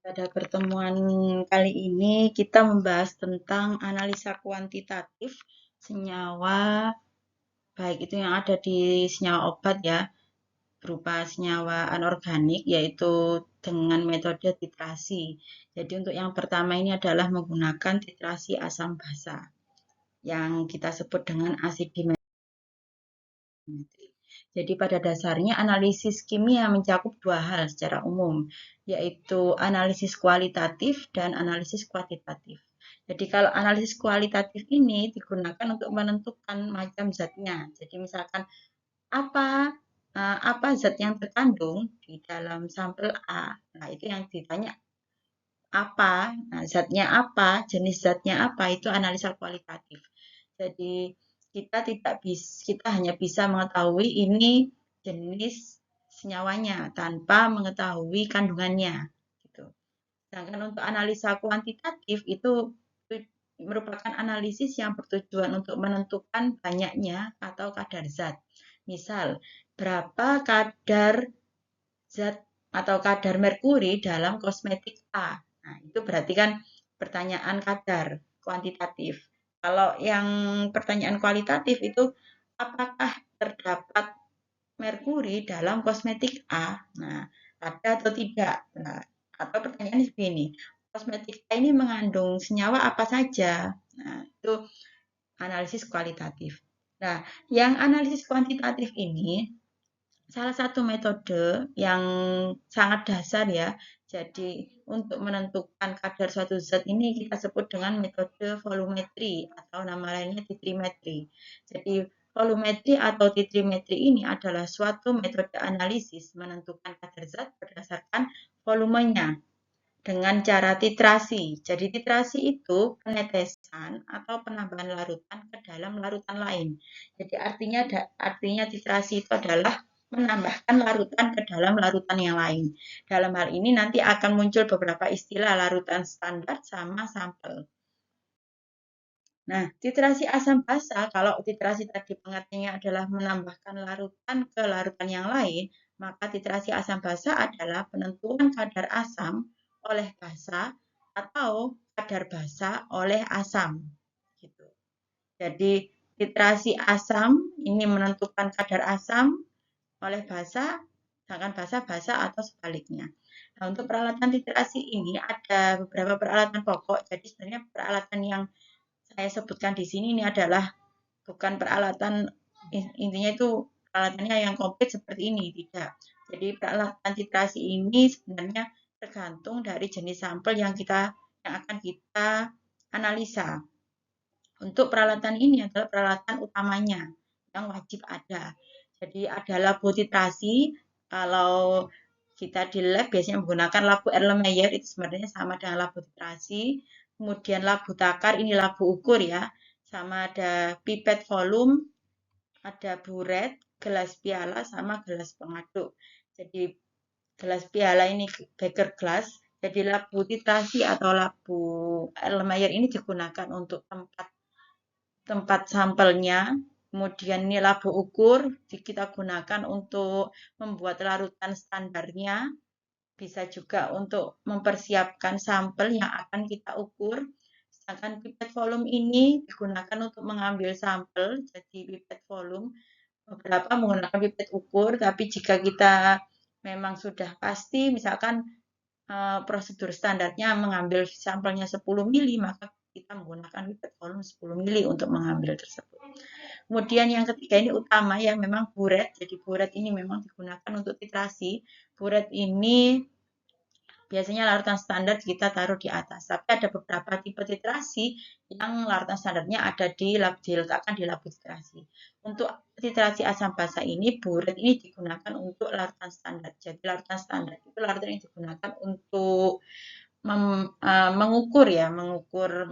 Pada pertemuan kali ini kita membahas tentang analisa kuantitatif senyawa, baik itu yang ada di senyawa obat ya, berupa senyawa anorganik, yaitu dengan metode titrasi. Jadi untuk yang pertama ini adalah menggunakan titrasi asam basa, yang kita sebut dengan asidimetri. Jadi pada dasarnya analisis kimia mencakup dua hal secara umum, yaitu analisis kualitatif dan analisis kuantitatif. Jadi kalau analisis kualitatif ini digunakan untuk menentukan macam zatnya. Jadi misalkan apa apa zat yang terkandung di dalam sampel A. Nah, itu yang ditanya apa, nah, zatnya apa, jenis zatnya apa, itu analisa kualitatif. Jadi kita hanya bisa mengetahui ini jenis senyawanya tanpa mengetahui kandungannya gitu. Sedangkan untuk analisa kuantitatif itu merupakan analisis yang bertujuan untuk menentukan banyaknya atau kadar zat. Misal, berapa kadar zat atau kadar merkuri dalam kosmetik A. Nah, itu berarti kan pertanyaan kadar kuantitatif. Kalau yang pertanyaan kualitatif itu apakah terdapat merkuri dalam kosmetik A? Nah, ada atau tidak? Nah, atau pertanyaannya begini, kosmetik A ini mengandung senyawa apa saja? Nah, itu analisis kualitatif. Nah, yang analisis kuantitatif ini salah satu metode yang sangat dasar ya. Jadi untuk menentukan kadar suatu zat ini kita sebut dengan metode volumetri atau nama lainnya titrimetri. Jadi volumetri atau titrimetri ini adalah suatu metode analisis menentukan kadar zat berdasarkan volumenya dengan cara titrasi. Jadi titrasi itu penetesan atau penambahan larutan ke dalam larutan lain. Jadi artinya titrasi itu adalah menambahkan larutan ke dalam larutan yang lain. Dalam hal ini nanti akan muncul beberapa istilah larutan standar sama sampel. Nah, titrasi asam basa, kalau titrasi tadi pengertiannya adalah menambahkan larutan ke larutan yang lain, maka titrasi asam basa adalah penentuan kadar asam oleh basa atau kadar basa oleh asam. Gitu. Jadi, titrasi asam ini menentukan kadar asam oleh basa, sedangkan basa atau sebaliknya. Nah, untuk peralatan titrasi ini ada beberapa peralatan pokok. Jadi sebenarnya peralatan yang saya sebutkan di sini ini adalah bukan peralatan, intinya itu peralatannya yang komplit seperti ini, tidak. Jadi peralatan titrasi ini sebenarnya tergantung dari jenis sampel yang akan kita analisa. Untuk peralatan ini adalah peralatan utamanya yang wajib ada. Jadi ada labo titrasi, kalau kita di lab biasanya menggunakan labo Erlenmeyer, itu sebenarnya sama dengan labo titrasi. Kemudian labo takar, ini labo ukur ya, sama ada pipet volume, ada buret, gelas piala, sama gelas pengaduk. Jadi gelas piala ini beker glass, jadi labo titrasi atau labo Erlenmeyer ini digunakan untuk tempat sampelnya. Kemudian ini labo ukur kita gunakan untuk membuat larutan standarnya, bisa juga untuk mempersiapkan sampel yang akan kita ukur. Sedangkan pipet volume ini digunakan untuk mengambil sampel, jadi pipet volume beberapa menggunakan pipet ukur, tapi jika kita memang sudah pasti, misalkan prosedur standarnya mengambil sampelnya 10 mili, maka kita menggunakan pipet volume 10 mili untuk mengambil tersebut. Kemudian yang ketiga ini utama yang memang buret. Jadi buret ini memang digunakan untuk titrasi. Buret ini biasanya larutan standar kita taruh di atas. Tapi ada beberapa tipe titrasi yang larutan standarnya diletakkan di labo titrasi. Untuk titrasi asam basa ini, buret ini digunakan untuk larutan standar. Jadi larutan standar itu larutan yang digunakan untuk mengukur ya, mengukur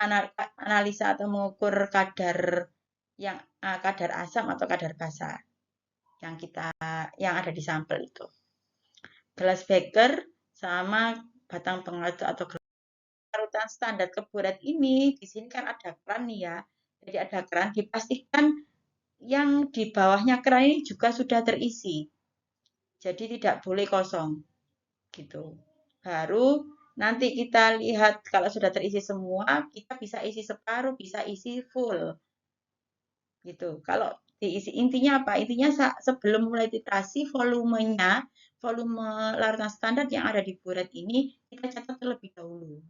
analisa atau mengukur kadar asam atau kadar basa yang ada di sampel itu. Gelas beker sama batang pengaduk atau larutan standar keburet ini di sini kan ada keran nih ya. Jadi ada keran, dipastikan yang di bawahnya keran ini juga sudah terisi. Jadi tidak boleh kosong gitu. Baru nanti kita lihat kalau sudah terisi semua, kita bisa isi separuh, bisa isi full gitu. Kalau diisi intinya apa? Intinya sebelum mulai titrasi volume larutan standar yang ada di buret ini kita catat terlebih dahulu.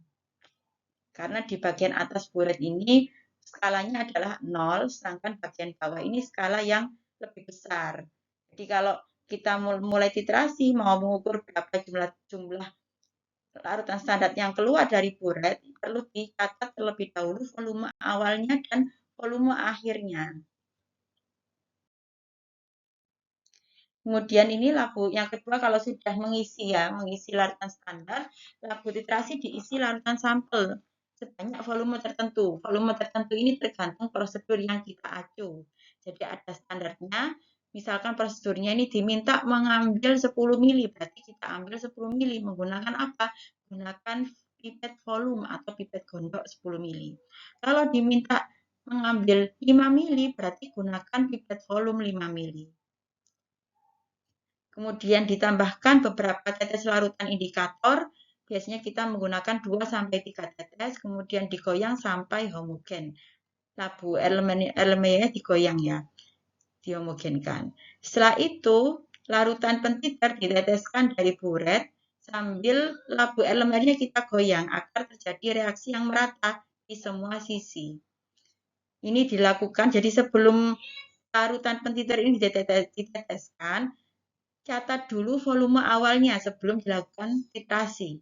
Karena di bagian atas buret ini skalanya adalah 0, sedangkan bagian bawah ini skala yang lebih besar. Jadi kalau kita mulai titrasi mau mengukur berapa jumlah larutan standar yang keluar dari buret, perlu dicatat terlebih dahulu volume awalnya dan volume akhirnya. Kemudian ini labu yang kedua kalau sudah mengisi larutan standar, labu titrasi diisi larutan sampel sebanyak volume tertentu. Volume tertentu ini tergantung prosedur yang kita acu. Jadi ada standarnya, misalkan prosedurnya ini diminta mengambil 10 mili, berarti kita ambil 10 mili menggunakan apa? Menggunakan pipet volume atau pipet gondok 10 mili. Kalau diminta mengambil 5 mili, berarti gunakan pipet volume 5 mili. Kemudian ditambahkan beberapa tetes larutan indikator. Biasanya kita menggunakan 2-3 tetes, kemudian digoyang sampai homogen. Labu elemennya digoyang ya, dihomogenkan. Setelah itu, larutan pentiter diteteskan dari buret sambil labu elemennya kita goyang agar terjadi reaksi yang merata di semua sisi. Ini dilakukan, jadi sebelum larutan pentiter ini diteteskan, catat dulu volume awalnya sebelum dilakukan titrasi.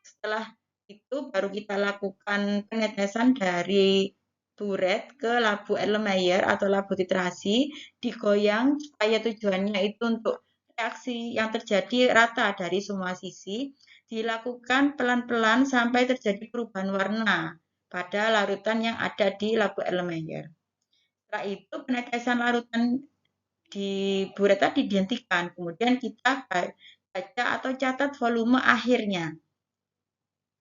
Setelah itu baru kita lakukan penetesan dari buret ke labu Erlenmeyer atau labu titrasi, digoyang supaya tujuannya itu untuk reaksi yang terjadi rata dari semua sisi, dilakukan pelan-pelan sampai terjadi perubahan warna pada larutan yang ada di labu Erlenmeyer. Setelah itu penetesan larutan di buret tadi dihentikan, kemudian kita baca atau catat volume akhirnya.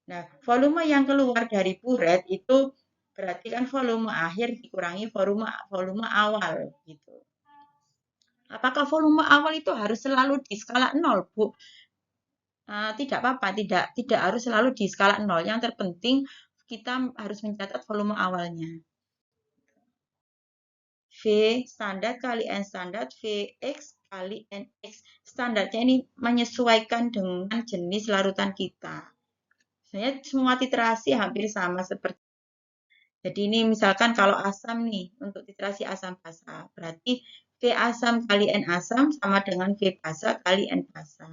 Nah, volume yang keluar dari buret itu berarti kan volume akhir dikurangi volume awal gitu. Apakah volume awal itu harus selalu di skala 0, Bu? Tidak apa-apa, tidak harus selalu di skala 0. Yang terpenting kita harus mencatat volume awalnya. V standar kali N standar, Vx kali Nx. Standarnya ini menyesuaikan dengan jenis larutan kita. Sebenarnya semua titrasi hampir sama seperti. Jadi ini misalkan kalau asam nih, untuk titrasi asam basa, berarti V asam kali N asam sama dengan V basa kali N basa.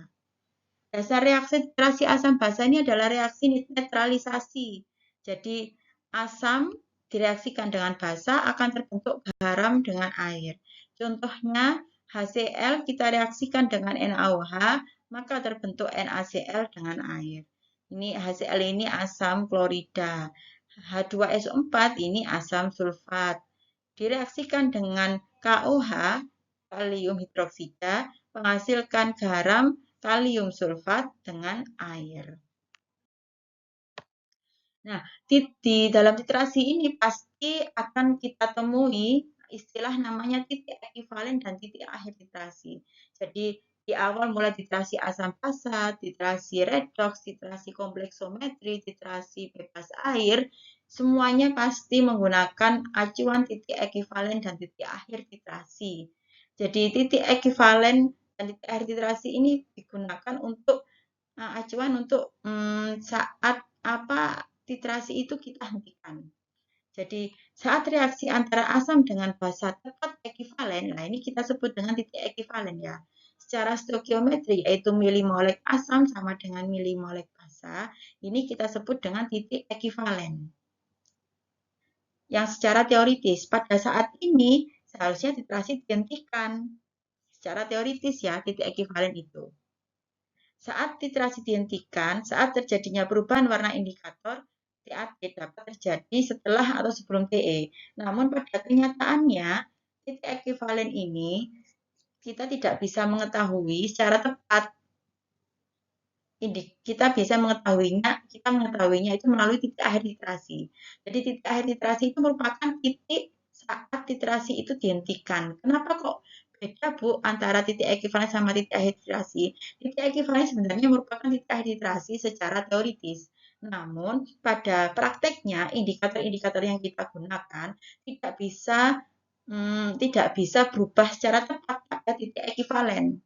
Dasar reaksi titrasi asam basa ini adalah reaksi netralisasi. Jadi asam direaksikan dengan basa akan terbentuk garam dengan air. Contohnya HCl kita reaksikan dengan NaOH, maka terbentuk NaCl dengan air. Ini HCl ini asam klorida. H2SO4 ini asam sulfat. Direaksikan dengan KOH, kalium hidroksida, menghasilkan garam kalium sulfat dengan air. Nah, di dalam titrasi ini pasti akan kita temui istilah namanya titik ekivalen dan titik akhir titrasi. Jadi di awal mulai titrasi asam basa, titrasi redoks, titrasi kompleksometri, titrasi bebas air, semuanya pasti menggunakan acuan titik ekivalen dan titik akhir titrasi. Jadi titik ekivalen dan titik akhir titrasi ini digunakan untuk acuan untuk saat titrasi itu kita hentikan. Jadi saat reaksi antara asam dengan basa tepat ekivalen, nah ini kita sebut dengan titik ekivalen ya. Secara stoikiometri yaitu milimolek asam sama dengan milimolek basa, ini kita sebut dengan titik ekivalen. Yang secara teoritis pada saat ini seharusnya titrasi dihentikan. Secara teoritis ya titik ekivalen itu. Saat titrasi dihentikan, saat terjadinya perubahan warna indikator, TAT dapat terjadi setelah atau sebelum TE. Namun pada kenyataannya, titik ekivalen ini kita tidak bisa mengetahui secara tepat. Kita mengetahuinya itu melalui titik akhir titrasi. Jadi titik akhir titrasi itu merupakan titik saat titrasi itu dihentikan. Kenapa kok Beda Bu antara titik ekivalen sama titik akhir iterasi. Titik ekivalen sebenarnya merupakan titik akhir iterasi secara teoritis. Namun pada prakteknya indikator-indikator yang kita gunakan tidak bisa berubah secara tepat pada titik ekivalen.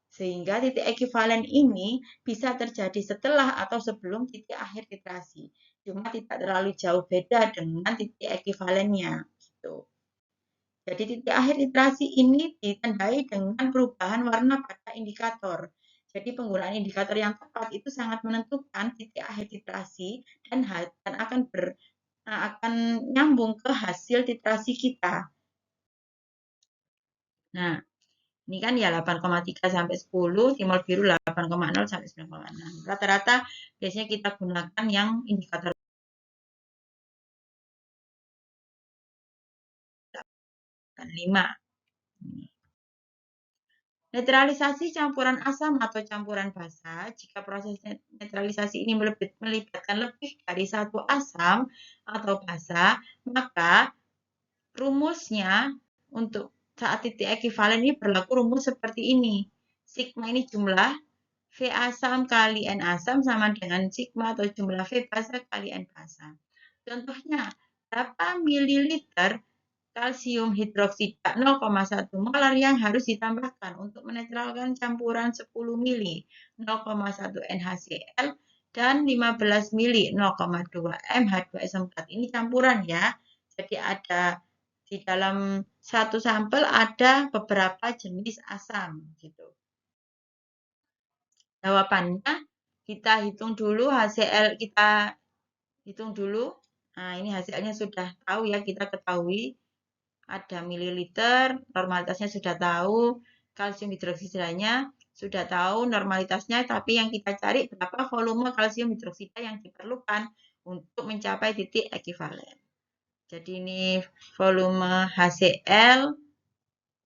Sehingga titik ekivalen ini bisa terjadi setelah atau sebelum titik akhir iterasi. Cuma tidak terlalu jauh beda dengan titik ekivalennya. Gitu. Jadi titik akhir iterasi ini ditandai dengan perubahan warna pada indikator. Jadi penggunaan indikator yang tepat itu sangat menentukan titik akhir iterasi dan akan nyambung ke hasil iterasi kita. Nah, ini kan ya 8,3 sampai 10, timbal biru 8,0 sampai 9,6. Rata-rata biasanya kita gunakan yang indikator 5. Netralisasi campuran asam atau campuran basa. Jika proses netralisasi ini melibatkan lebih dari satu asam atau basa, maka rumusnya untuk saat titik ekivalen ini berlaku rumus seperti ini. Sigma ini jumlah V asam kali N asam sama dengan sigma atau jumlah V basa kali N basa. Contohnya, berapa mililiter kalsium hidroksida 0,1 molar yang harus ditambahkan untuk menetralkan campuran 10 mili 0,1 NaCl dan 15 mili 0,2 MH2SO4. Ini campuran ya. Jadi ada di dalam satu sampel ada beberapa jenis asam gitu. Jawabannya kita hitung dulu HCl, kita hitung dulu. Nah, ini hasilnya sudah tahu ya, kita ketahui ada mililiter, normalitasnya sudah tahu, kalsium hidroksidanya sudah tahu normalitasnya, tapi yang kita cari berapa volume kalsium hidroksida yang diperlukan untuk mencapai titik ekivalen. Jadi ini volume HCl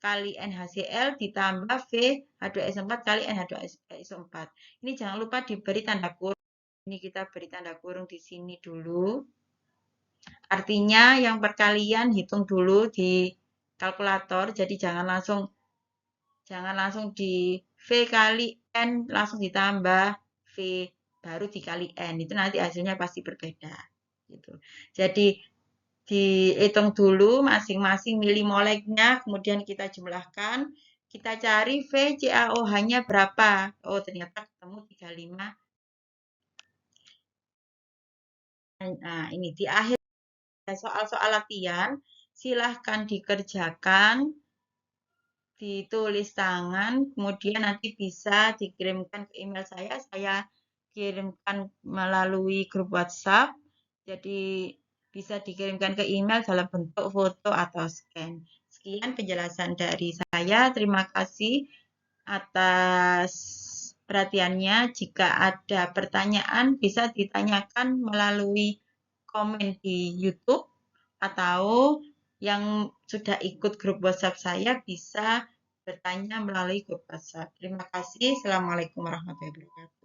kali NaCl ditambah V H2SO4 kali NH2SO4. Ini jangan lupa diberi tanda kurung. Ini kita beri tanda kurung di sini dulu. Artinya yang perkalian hitung dulu di kalkulator, jadi jangan langsung di V kali N langsung ditambah V baru dikali N. Itu nanti hasilnya pasti berbeda. Gitu. Jadi dihitung dulu masing-masing milimoleknya, kemudian kita jumlahkan, kita cari VCaOH-nya berapa. Oh, ternyata ketemu 35. Nah, ini di akhir soal-soal latihan, silahkan dikerjakan, ditulis tangan, kemudian nanti bisa dikirimkan ke email saya kirimkan melalui grup WhatsApp, jadi bisa dikirimkan ke email dalam bentuk foto atau scan. Sekian penjelasan dari saya, terima kasih atas perhatiannya. Jika ada pertanyaan bisa ditanyakan melalui komen di YouTube atau yang sudah ikut grup WhatsApp saya bisa bertanya melalui grup WhatsApp. Terima kasih. Assalamualaikum warahmatullahi wabarakatuh.